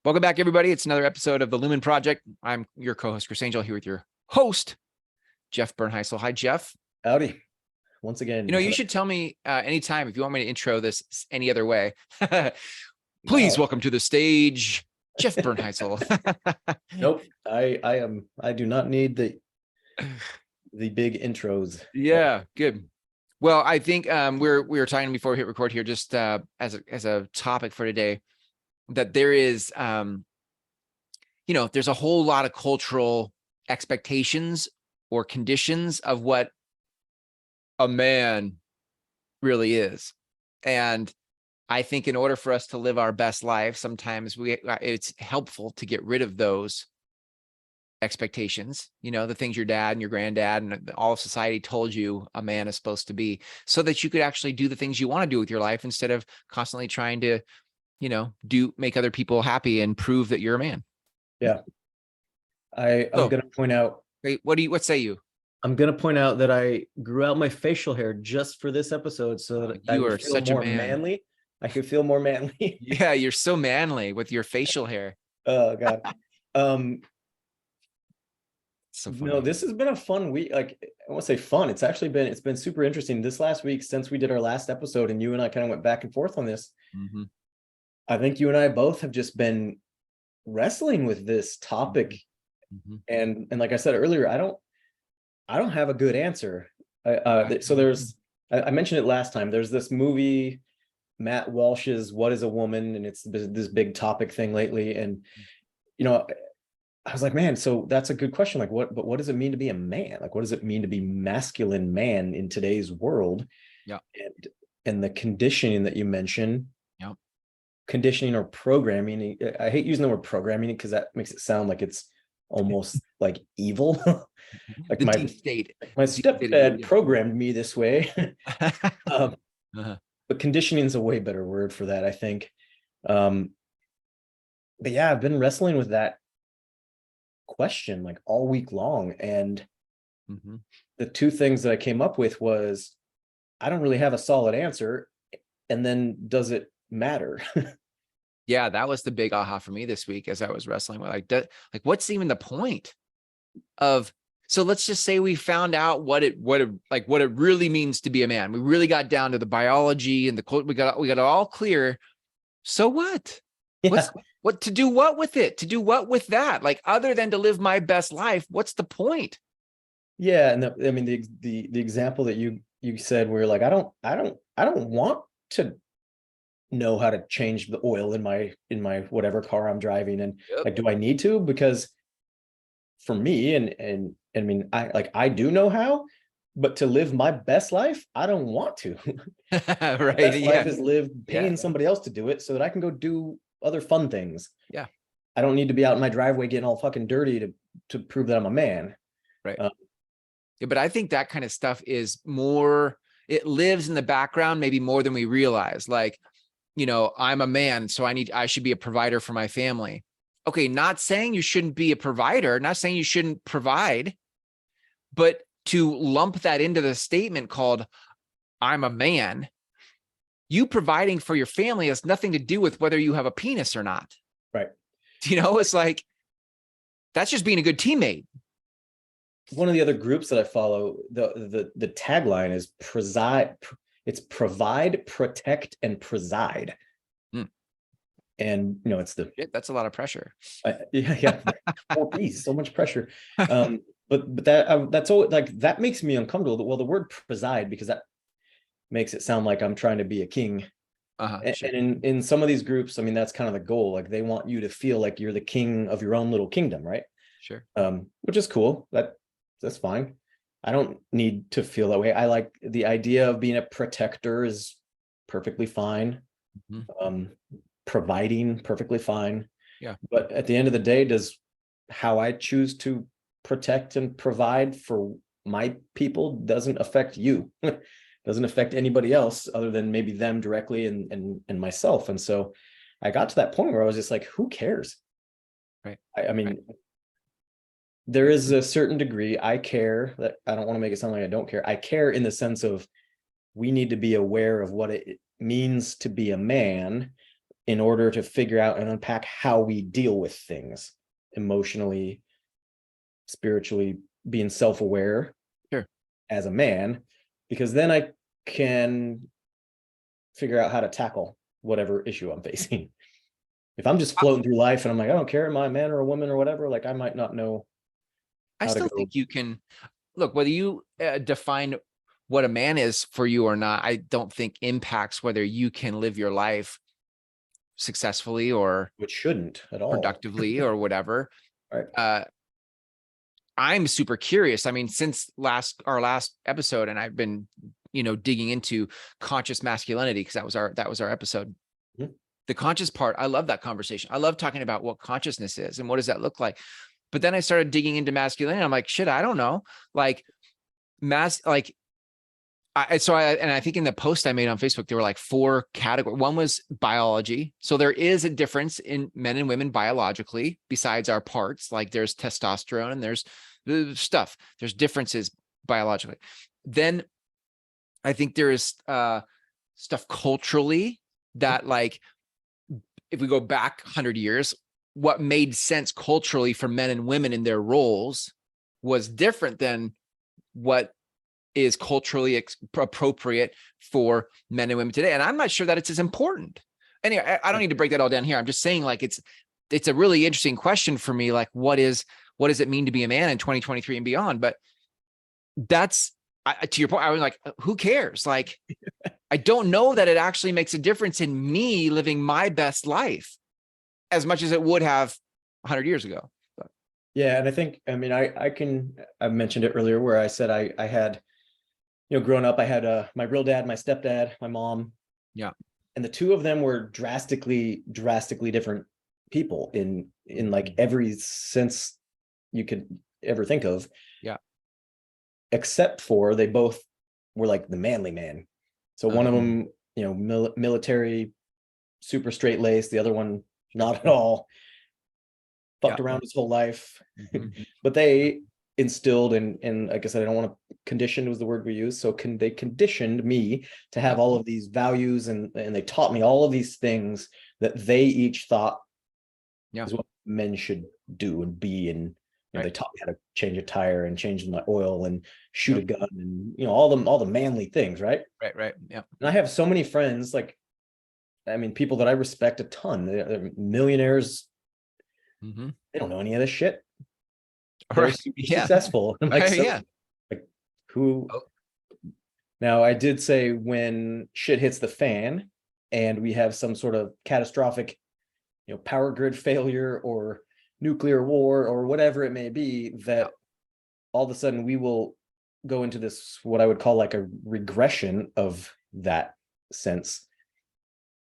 Welcome back, everybody. It's another episode of the Lumen Project. I'm your co-host, Chris Angel, here with your host, Jeff Bernheisel. Hi, Jeff. Howdy. Once again. You should tell me anytime if you want me to intro this any other way. Please welcome to the stage, Jeff Bernheisel. Nope. I do not need the big intros. Yeah, good. Well, I think we were talking before we hit record here, just as a topic for today, that there is there's a whole lot of cultural expectations or conditions of what a man really is. And I think in order for us to live our best life, sometimes it's helpful to get rid of those expectations, the things your dad and your granddad and all of society told you a man is supposed to be, so that you could actually do the things you want to do with your life instead of constantly trying to make other people happy and prove that you're a man. Yeah. I'm going to point out. Wait, what say you? I'm going to point out that I grew out my facial hair just for this episode so that I would feel more manly. I could feel more manly. Yeah, you're so manly with your facial hair. Oh, God. So funny. No, this has been a fun week. Like, I won't say fun. It's been super interesting this last week since we did our last episode and you and I kind of went back and forth on this. Mm-hmm. I think you and I both have just been wrestling with this topic. Mm-hmm. And like I said earlier, I don't have a good answer. So I mentioned it last time. There's this movie, Matt Walsh's What is a Woman? And it's this big topic thing lately. And, I was like, man, so that's a good question. Like, what does it mean to be a man? Like, what does it mean to be masculine man in today's world? Yeah. And the conditioning that you mentioned. Yeah. Conditioning or programming. I hate using the word programming because that makes it sound like it's almost like evil. Like the deep state. My stepdad programmed me this way. But conditioning is a way better word for that, I think. But yeah, I've been wrestling with that question like all week long. And the two things that I came up with was, I don't really have a solid answer. And then does it matter? Yeah, that was the big aha for me this week as I was wrestling with like what's even the point of, so let's just say we found out what it really means to be a man. We really got down to the biology and we got it all clear. So what? Yeah. What to do what with it? To do what with that? Like, other than to live my best life, what's the point? Yeah, and the example that you said where like I don't want to know how to change the oil in my whatever car I'm driving, and like, do I need to? Because for me, and I mean, I do know how, but to live my best life, I don't want to. Right. Best life is lived paying somebody else to do it so that I can go do other fun things. Yeah. I don't need to be out in my driveway getting all fucking dirty to prove that I'm a man. Right. Yeah, but I think that kind of stuff is more, it lives in the background, maybe more than we realize. Like, I'm a man, so I should be a provider for my family. Okay. Not saying you shouldn't be a provider, not saying you shouldn't provide, but to lump that into the statement called, I'm a man, you providing for your family has nothing to do with whether you have a penis or not. Right. It's like, that's just being a good teammate. One of the other groups that I follow, the tagline is preside. It's provide, protect, and preside. And it's that's a lot of pressure. Yeah. So much pressure. But that's all, like, that makes me uncomfortable. Well, the word preside, because that makes it sound like I'm trying to be a king. Sure. And in some of these groups, I mean, that's kind of the goal. Like, they want you to feel like you're the king of your own little kingdom, right? Sure. Which is cool. That's fine. I don't need to feel that way. I like the idea of being a protector is perfectly fine. Providing, perfectly fine. Yeah. But at the end of the day, does how I choose to protect and provide for my people doesn't affect you. Doesn't affect anybody else other than maybe them directly and myself. And so I got to that point where I was just like, who cares? Right. I mean, there is a certain degree I care. That I don't want to make it sound like I don't care. I care in the sense of we need to be aware of what it means to be a man, in order to figure out and unpack how we deal with things emotionally, spiritually, being self-aware Sure. as a man, because then I can figure out how to tackle whatever issue I'm facing. If I'm just floating through life and I'm like, I don't care, am I a man or a woman or whatever, like I might not know I how to still go. think you can look, whether you define what a man is for you or not, I don't think impacts whether you can live your life successfully or Which shouldn't at all. productively or whatever. Right. I'm super curious. I mean, since our last episode, and I've been, digging into conscious masculinity because that was our episode. Mhm. The conscious part, I love that conversation. I love talking about what consciousness is and what does that look like. But then I started digging into masculinity. I'm like, shit, I don't know. Like I think in the post I made on Facebook, there were like 4 categories. One was biology. So there is a difference in men and women biologically, besides our parts. Like there's testosterone and there's stuff. There's differences biologically. Then I think there is stuff culturally that, like, if we go back 100 years, what made sense culturally for men and women in their roles was different than what is culturally appropriate for men and women today. And I'm not sure that it's as important. Anyway, I don't need to break that all down here. I'm just saying, like, it's a really interesting question for me. Like, what does it mean to be a man in 2023 and beyond? But that's to your point. I was like, who cares? Like, I don't know that it actually makes a difference in me living my best life as much as it would have 100 years ago. But. Yeah. And I think, I mean, I mentioned it earlier where I said I had, growing up, I had my real dad, my stepdad, my mom. Yeah. And the two of them were drastically different people in like every sense you could ever think of. Yeah. Except for they both were like the manly man. So one of them, military, super straight laced, the other one, not at all. Fucked around his whole life. But they instilled and like I said, I don't want to condition was the word we use. So they conditioned me to have all of these values and they taught me all of these things that they each thought is what men should do and be. And they taught me how to change a tire and change my oil and shoot a gun and all the manly things, right? Right. Yeah. And I have so many friends, like, I mean, people that I respect a ton. They're millionaires. They don't know any of this shit. They're super successful. I'm like, like who? Now, I did say when shit hits the fan and we have some sort of catastrophic, power grid failure or nuclear war or whatever it may be, that all of a sudden we will go into this, what I would call like a regression of that sense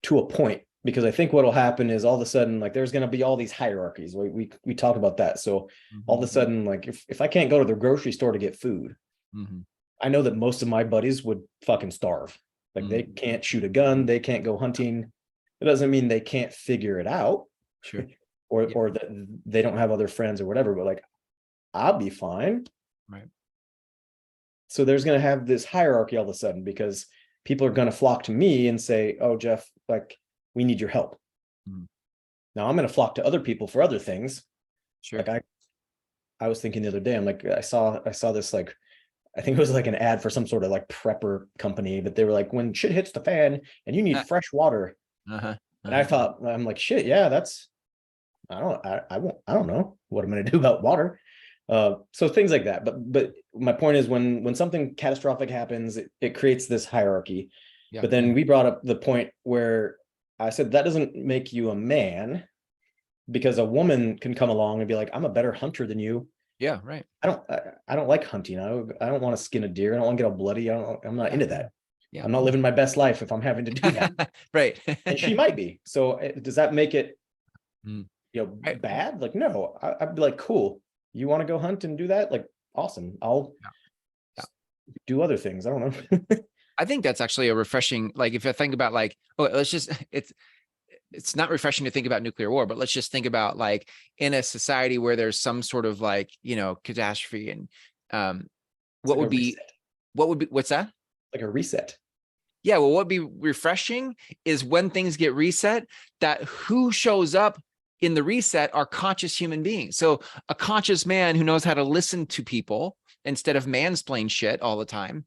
to a point. Because I think what will happen is all of a sudden, like, there's going to be all these hierarchies. We talked about that. So all of a sudden, like, if I can't go to the grocery store to get food, I know that most of my buddies would fucking starve. Like, they can't shoot a gun, they can't go hunting. It doesn't mean they can't figure it out, Sure. or that they don't have other friends or whatever. But like, I'll be fine. Right. So there's going to have this hierarchy all of a sudden because people are going to flock to me and say, "Oh, Jeff, like, we need your help." Now I'm going to flock to other people for other things. Sure. Like I was thinking the other day, I'm like, I saw this, like, I think it was like an ad for some sort of like prepper company, but they were like, when shit hits the fan and you need fresh water. And I thought, I'm like, shit, yeah, that's, I don't know what I'm going to do about water. So things like that. But my point is when something catastrophic happens, it creates this hierarchy. But then we brought up the point where I said, that doesn't make you a man, because a woman can come along and be like, I'm a better hunter than you. Yeah, right. I don't like hunting. I don't want to skin a deer. I don't want to get all bloody. I'm not into that. Yeah. I'm not living my best life if I'm having to do that. Right. And she might be. So does that make it, Right. bad? Like, no, I'd be like, cool. You want to go hunt and do that? Like, awesome. I'll do other things. I don't know. I think that's actually a refreshing, like, if I think about, like, it's not refreshing to think about nuclear war, but let's just think about, like, in a society where there's some sort of, like, catastrophe and what's that? Like a reset. Yeah, well, what would be refreshing is when things get reset, that who shows up in the reset are conscious human beings. So a conscious man who knows how to listen to people instead of mansplain shit all the time,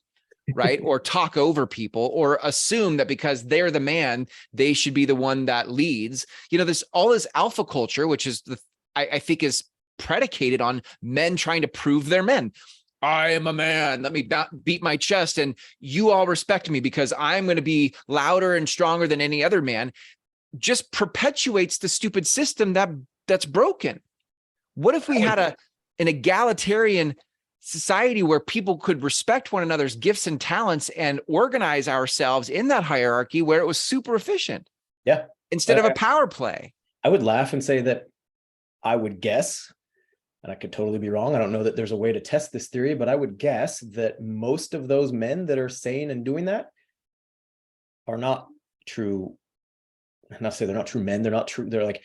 right? Or talk over people, or assume that because they're the man, they should be the one that leads. You know, there's all this alpha culture, which is I think is predicated on men trying to prove they're men. I am a man. Let me beat my chest, and you all respect me because I'm going to be louder and stronger than any other man. Just perpetuates the stupid system that's broken. What if we had an egalitarian society where people could respect one another's gifts and talents and organize ourselves in that hierarchy where it was super efficient? Yeah. Instead of a power play. I would laugh and say that I would guess, and I could totally be wrong, I don't know that there's a way to test this theory, but I would guess that most of those men that are saying and doing that are not true. Not say they're not true men, they're not true, they're like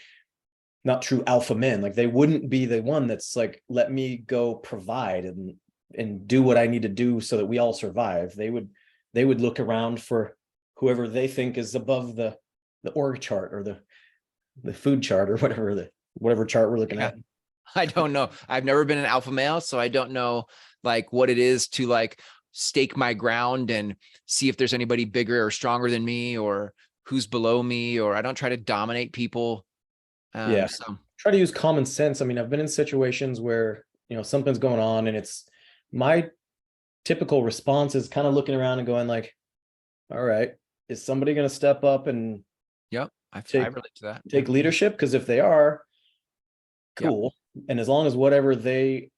not true alpha men. Like they wouldn't be the one that's like, let me go provide and do what I need to do so that we all survive. They would look around for whoever they think is above the org chart or the food chart or whatever chart we're looking at. I don't know. I've never been an alpha male, so I don't know like what it is to like stake my ground and see if there's anybody bigger or stronger than me or who's below me, or I don't try to dominate people. So try to use common sense. I mean, I've been in situations where, you know, something's going on and it's my typical response is kind of looking around and going like, all right, is somebody going to step up and I relate to that. Take leadership? Because if they are, cool. Yep. And as long as whatever they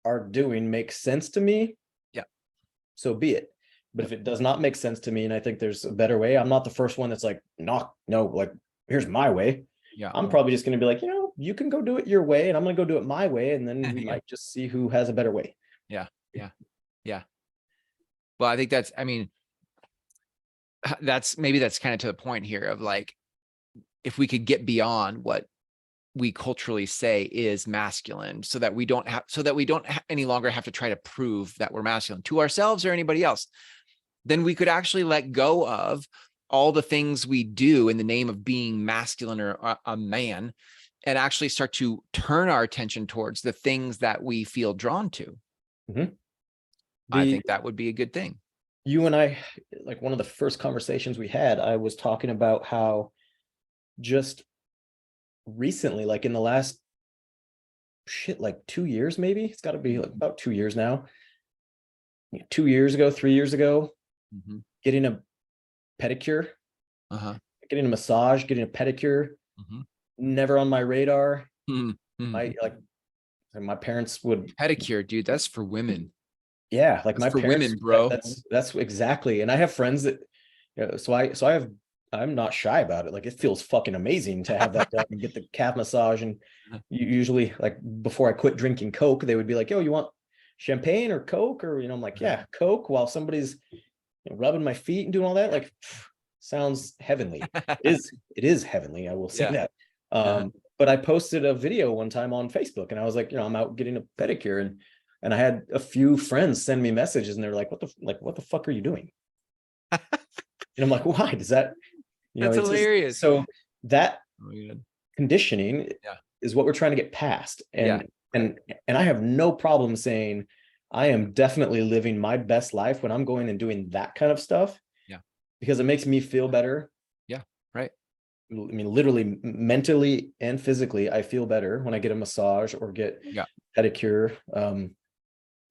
are doing makes sense to me, so be it. But if it does not make sense to me and I think there's a better way, I'm not the first one that's like, no, like, here's my way. I'm probably just going to be like, you know, you can go do it your way and I'm going to go do it my way. And then we might just see who has a better way. Yeah. Well, I think that's kind of to the point here of like, if we could get beyond what we culturally say is masculine so that we don't any longer have to try to prove that we're masculine to ourselves or anybody else, then we could actually let go of all the things we do in the name of being masculine or a man and actually start to turn our attention towards the things that we feel drawn to. Mm-hmm. I think that would be a good thing. You and I, like one of the first conversations we had, I was talking about how just recently, like in the last like 2 years, maybe it's got to be like about 2 years now, 2 years ago, 3 years ago, getting a pedicure, getting a massage, getting a pedicure, never on my radar. My parents would pedicure, dude, that's for women. Yeah, like that's my for parents, women, bro. That's exactly. And I have friends that, you know, I'm not shy about it. Like it feels fucking amazing to have that done and get the calf massage. And usually, like before I quit drinking Coke, they would be like, "Yo, you want champagne or Coke?" Or, you know, I'm like, "Yeah, Coke," while somebody's, you know, rubbing my feet and doing all that. Like, sounds heavenly. It is heavenly. I will say that. But I posted a video one time on Facebook, and I was like, you know, I'm out getting a pedicure, and I had a few friends send me messages, and they're like, what the fuck are you doing? And I'm like, why does that? You know, that's hilarious. So that conditioning is what we're trying to get past. And I have no problem saying I am definitely living my best life when I'm going and doing that kind of stuff. Yeah. Because it makes me feel better. Yeah. Right. I mean, literally mentally and physically, I feel better when I get a massage or get pedicure.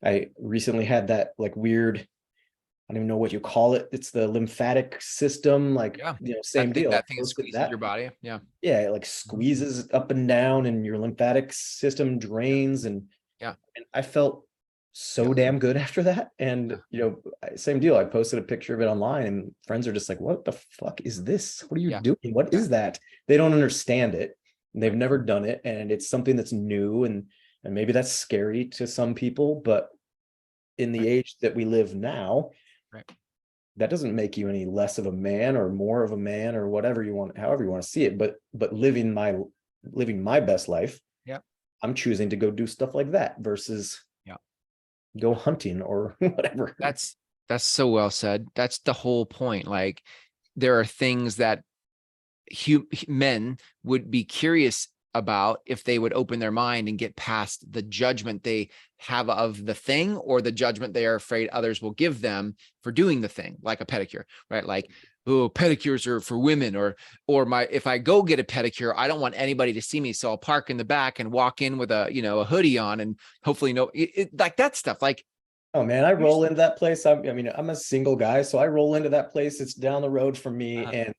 I recently had that like weird, I don't even know what you call it. It's the lymphatic system, like, you know, same deal. That thing squeezes your body. Yeah. Yeah. It like squeezes up and down and your lymphatic system drains. And I felt so damn good after that. And, you know, same deal. I posted a picture of it online and friends are just like, what the fuck is this? What are you doing? What is that? They don't understand it. They've never done it. And it's something that's new. And maybe that's scary to some people, but in the age that we live now, that doesn't make you any less of a man or more of a man or whatever you want, however you want to see it. But living my best life, I'm choosing to go do stuff like that versus go hunting or whatever. That's so well said. That's the whole point. Like, there are things that men would be curious about if they would open their mind and get past the judgment they have of the thing, or the judgment they are afraid others will give them for doing the thing, like a pedicure, right? Like, oh, pedicures are for women, or if I go get a pedicure, I don't want anybody to see me, so I'll park in the back and walk in with a hoodie on, and hopefully like that stuff. Like, Oh man, I roll into that place. I mean, I'm a single guy, so I roll into that place. It's down the road from me, and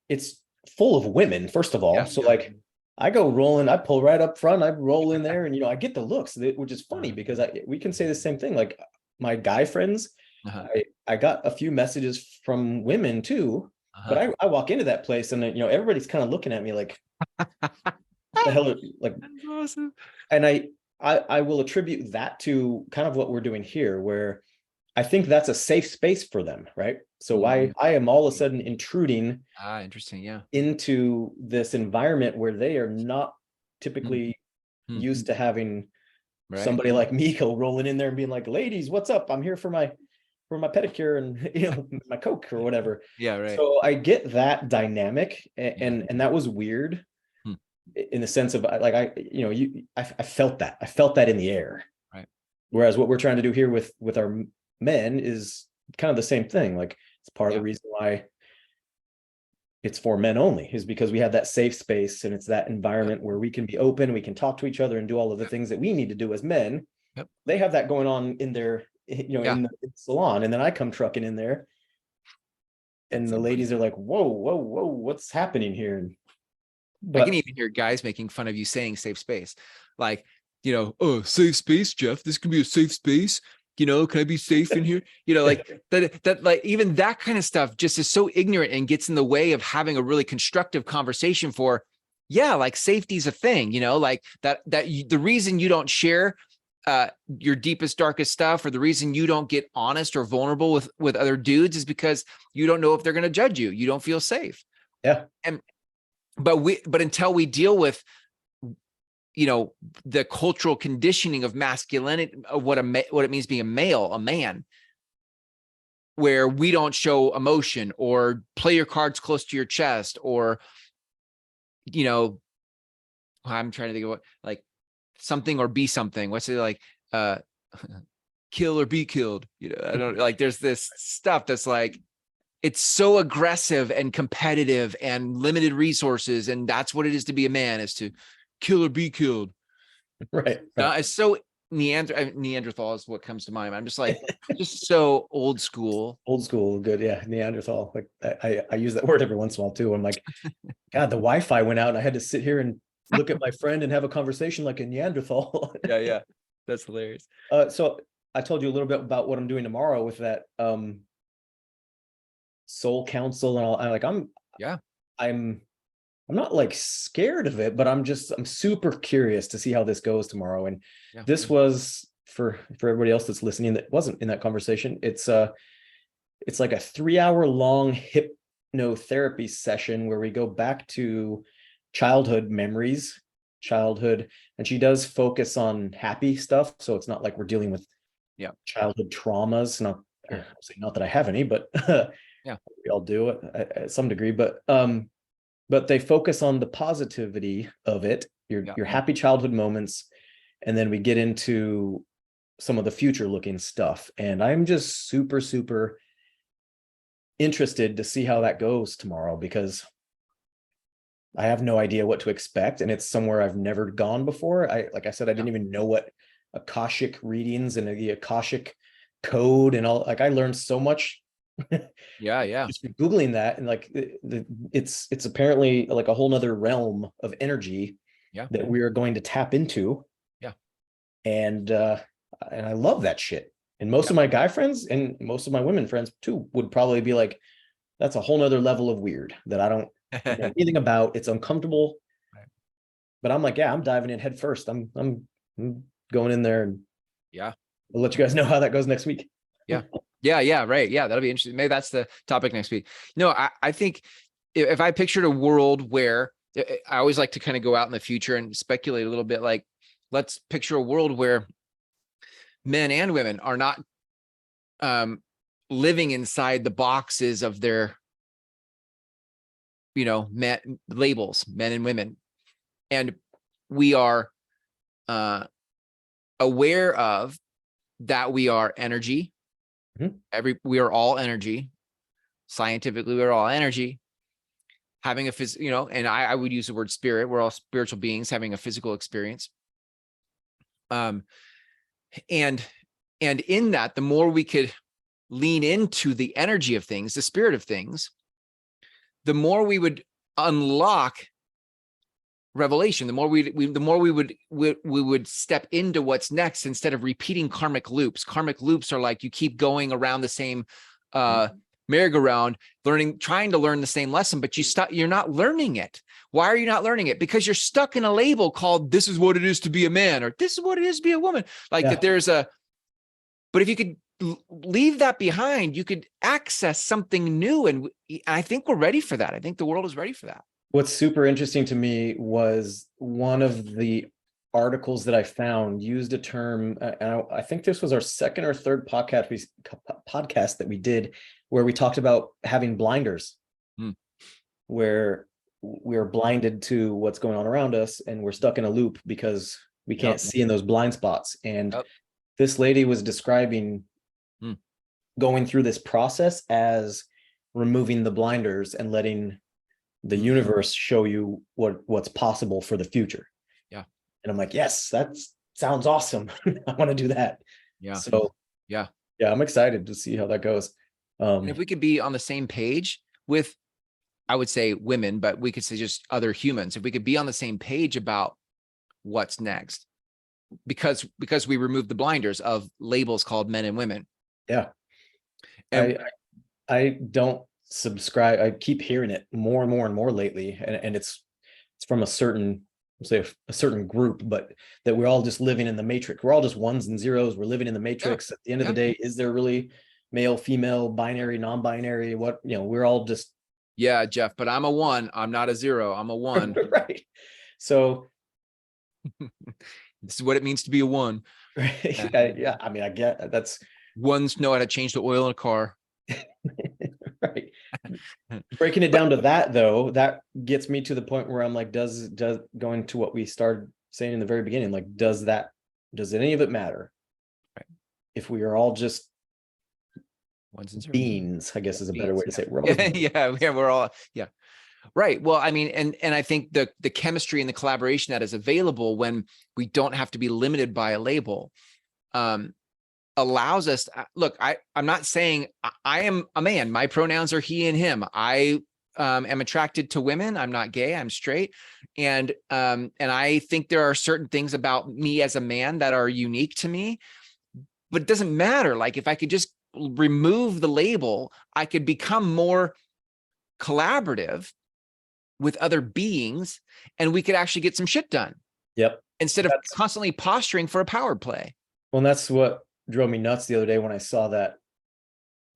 it's full of women, first of all. Yeah. So like, I go rolling, I pull right up front, I roll in there, and I get the looks, which is funny because we can say the same thing. Like my guy friends, I got a few messages from women too, but I walk into that place and everybody's kind of looking at me like, what the hell, like, That's awesome. and I will attribute that to kind of what we're doing here, where I think that's a safe space for them, right? So why I am all of a sudden intruding Interesting. Yeah. into this environment where they are not typically used to having somebody like me go rolling in there and being like, ladies, what's up? I'm here for my pedicure and my Coke or whatever. Yeah, right. So I get that dynamic, and that was weird in the sense of like I felt that in the air. Right. Whereas what we're trying to do here with our men is kind of the same thing. Like, it's part of the reason why it's for men only, is because we have that safe space, and it's that environment where we can be open, we can talk to each other and do all of the things that we need to do as men. They have that going on in their in the salon, and then I come trucking in there, and the ladies are like, whoa, what's happening here? I can even hear guys making fun of you saying safe space. Like, oh, safe space, Jeff. This can be a safe space. Can I be safe in here? Like that, like even that kind of stuff just is so ignorant and gets in the way of having a really constructive conversation for, like safety's a thing, like the reason you don't share your deepest, darkest stuff, or the reason you don't get honest or vulnerable with other dudes, is because you don't know if they're going to judge you. You don't feel safe. Yeah. But until we deal with, the cultural conditioning of masculinity, of what it means being a male, a man, where we don't show emotion or play your cards close to your chest, or, I'm trying to think of what, like something or be something. What's it like? Kill or be killed. I don't like, there's this stuff that's like, it's so aggressive and competitive and limited resources. And that's what it is to be a man, is to kill or be killed. Right. It's so Neanderthal is what comes to mind. I'm just like, just so old school. Old school, good. Yeah. Neanderthal. Like I use that word every once in a while too. I'm like, God, the Wi-Fi went out and I had to sit here and look at my friend and have a conversation like a Neanderthal. Yeah. That's hilarious. So I told you a little bit about what I'm doing tomorrow with that soul council and all. I'm not like scared of it, but I'm super curious to see how this goes tomorrow. And this was for everybody else that's listening that wasn't in that conversation. It's like a 3-hour long hypnotherapy session where we go back to childhood memories, and she does focus on happy stuff. So it's not like we're dealing with childhood traumas. Not that I have any, but we all do it at some degree. But they focus on the positivity of it, your happy childhood moments, and then we get into some of the future looking stuff. And I'm just super, super interested to see how that goes tomorrow, because I have no idea what to expect, and it's somewhere I've never gone before. Like I said, I didn't even know what Akashic readings and the Akashic code and all. Like, I learned so much. Just Googling that, and like it's apparently like a whole nother realm of energy that we are going to tap into. And I love that shit. And most of my guy friends and most of my women friends too would probably be like, that's a whole nother level of weird that I don't know anything about. It's uncomfortable. But I'm like, I'm diving in head first. I'm going in there, and I'll let you guys know how that goes next week. Right. Yeah, that'll be interesting. Maybe that's the topic next week. No, I think if I pictured a world where, I always like to kind of go out in the future and speculate a little bit, like, let's picture a world where men and women are not living inside the boxes of their, labels, men and women. And we are aware of that we are energy. We are all energy. Scientifically, we're all energy. Having a and I would use the word spirit. We're all spiritual beings having a physical experience. And in that, the more we could lean into the energy of things, the spirit of things, the more we would unlock revelation, the more we would step into what's next instead of repeating karmic loops. Karmic loops are like you keep going around the same merry-go-round, trying to learn the same lesson, but you're not learning it. Why are you not learning it? Because you're stuck in a label called this is what it is to be a man, or this is what it is to be a woman. But if you could leave that behind, you could access something new. And I think we're ready for that. I think the world is ready for that. What's super interesting to me was one of the articles that I found used a term, and I think this was our second or third podcast that we did, where we talked about having blinders, where we're blinded to what's going on around us, and we're stuck in a loop because we can't see in those blind spots. And this lady was describing going through this process as removing the blinders and letting the universe show you what's possible for the future. Yeah. And I'm like, yes, that sounds awesome. I want to do that. Yeah. So yeah, I'm excited to see how that goes. And if we could be on the same page with, I would say women, but we could say just other humans, if we could be on the same page about what's next, because we removed the blinders of labels called men and women. Yeah. And I don't subscribe. I keep hearing it more and more and more lately. And it's from a certain group, but that we're all just living in the matrix. We're all just ones and zeros. We're living in the matrix. At the end of the day, is there really male, female, binary, non-binary? We're all just. Yeah, Jeff, but I'm a 1. I'm not a 0. I'm a 1. Right. So this is what it means to be a 1. Right. Yeah. I mean, I get that's. Ones know how to change the oil in a car. Right. Breaking it down to that, though, that gets me to the point where I'm like, does going to what we started saying in the very beginning, like, does any of it matter? Right. If we are all just ones and zeros. Beings, I guess is a better way to say it. We're all right. Well, I mean, and I think the chemistry and the collaboration that is available when we don't have to be limited by a label, allows us. Look, I'm not saying I am a man. My pronouns are he and him. I am attracted to women. I'm not gay. I'm straight. And I think there are certain things about me as a man that are unique to me, but it doesn't matter. Like, if I could just remove the label, I could become more collaborative with other beings, and we could actually get some shit done. Yep. Instead of constantly posturing for a power play. Well, and that's what drove me nuts the other day when I saw that.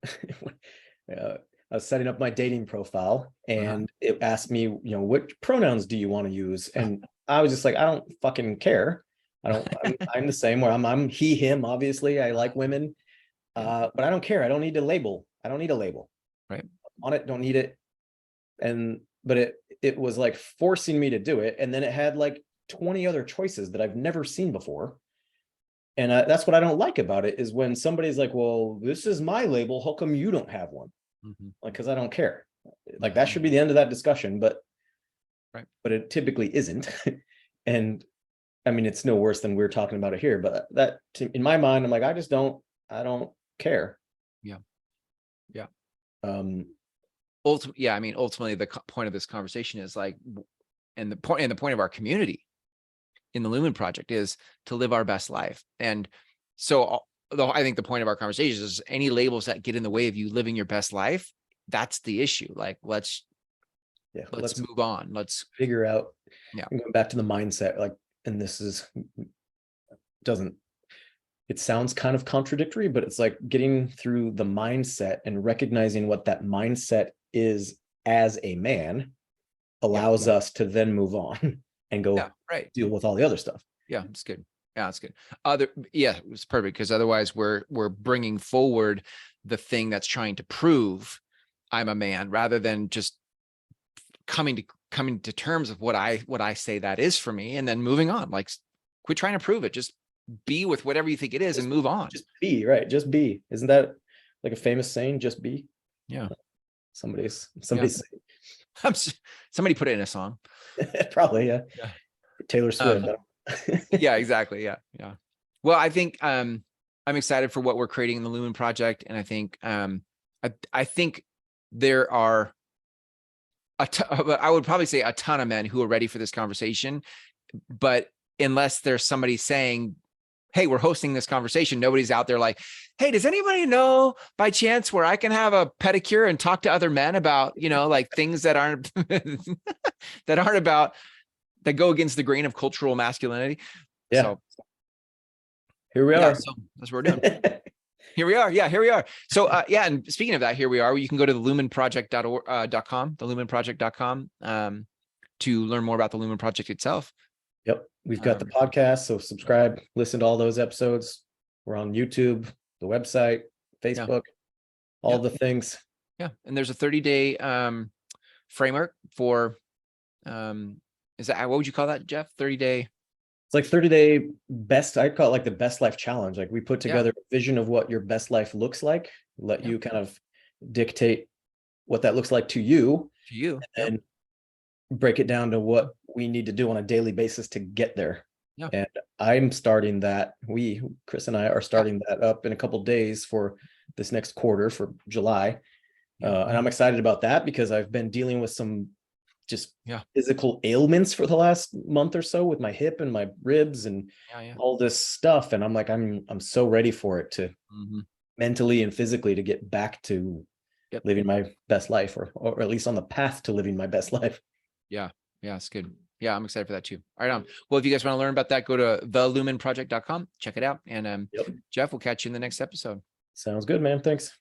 I was setting up my dating profile, and it asked me, which pronouns do you want to use? And I was just like, I don't fucking care. I'm the same where I'm he, him. Obviously, I like women, but I don't care. I don't need a label. Right. On it, don't need it. But it was like forcing me to do it. And then it had like 20 other choices that I've never seen before. And that's what I don't like about it, is when somebody's like, well, this is my label. How come you don't have one? Like, because I don't care. Like, that should be the end of that discussion, but it typically isn't. And I mean, it's no worse than we're talking about it here, but in my mind, I'm like, I don't care. Yeah. Ultimately, the point of this conversation is like, and the point of our community in the Lumen Project is to live our best life. And so I think the point of our conversation is any labels that get in the way of you living your best life, that's the issue. Like, let's move on. Let's figure out, going back to the mindset, like, and it sounds kind of contradictory, but it's like getting through the mindset and recognizing what that mindset is as a man allows us to then move on and go deal with all the other stuff. Yeah, it's good. Yeah, it's good. It was perfect, because otherwise we're bringing forward the thing that's trying to prove I'm a man, rather than just coming to terms of what I say that is for me, and then moving on. Like, quit trying to prove it. Just be with whatever you think it is and move on. Just be, right? Just be. Isn't that like a famous saying? Just be. Yeah. Somebody's Somebody put it in a song. Probably, yeah. Taylor Swift. Yeah, exactly. Yeah. Well, I think I'm excited for what we're creating in the Lumen project, and I think I think there are I would probably say a ton of men who are ready for this conversation, but unless there's somebody saying, hey, we're hosting this conversation, nobody's out there like, hey, does anybody know by chance where I can have a pedicure and talk to other men about, like things that aren't that go against the grain of cultural masculinity. Yeah. So here we are. So that's what we're doing. Here we are. Yeah, here we are. So and speaking of that, here we are. You can go to the lumenproject.com, thelumenproject.com, to learn more about the Lumen Project itself. Yep. We've got the podcast, so subscribe, listen to all those episodes. We're on YouTube, the website, Facebook, all the things. Yeah. And there's a 30-day framework for is that, what would you call that, Jeff? 30-day. It's like 30-day best, I call it like the best life challenge. Like we put together a vision of what your best life looks like, let you kind of dictate what that looks like to you. And break it down to what we need to do on a daily basis to get there. And I'm starting that. Chris and I are starting that up in a couple of days for this next quarter for July. And I'm excited about that because I've been dealing with some just physical ailments for the last month or so with my hip and my ribs and all this stuff. And I'm like, I'm so ready for it to mentally and physically to get back to living my best life, or at least on the path to living my best life. Yeah, it's good. Yeah, I'm excited for that too. All right. Well, if you guys want to learn about that, go to thelumenproject.com, check it out. And Jeff, we'll catch you in the next episode. Sounds good, man. Thanks.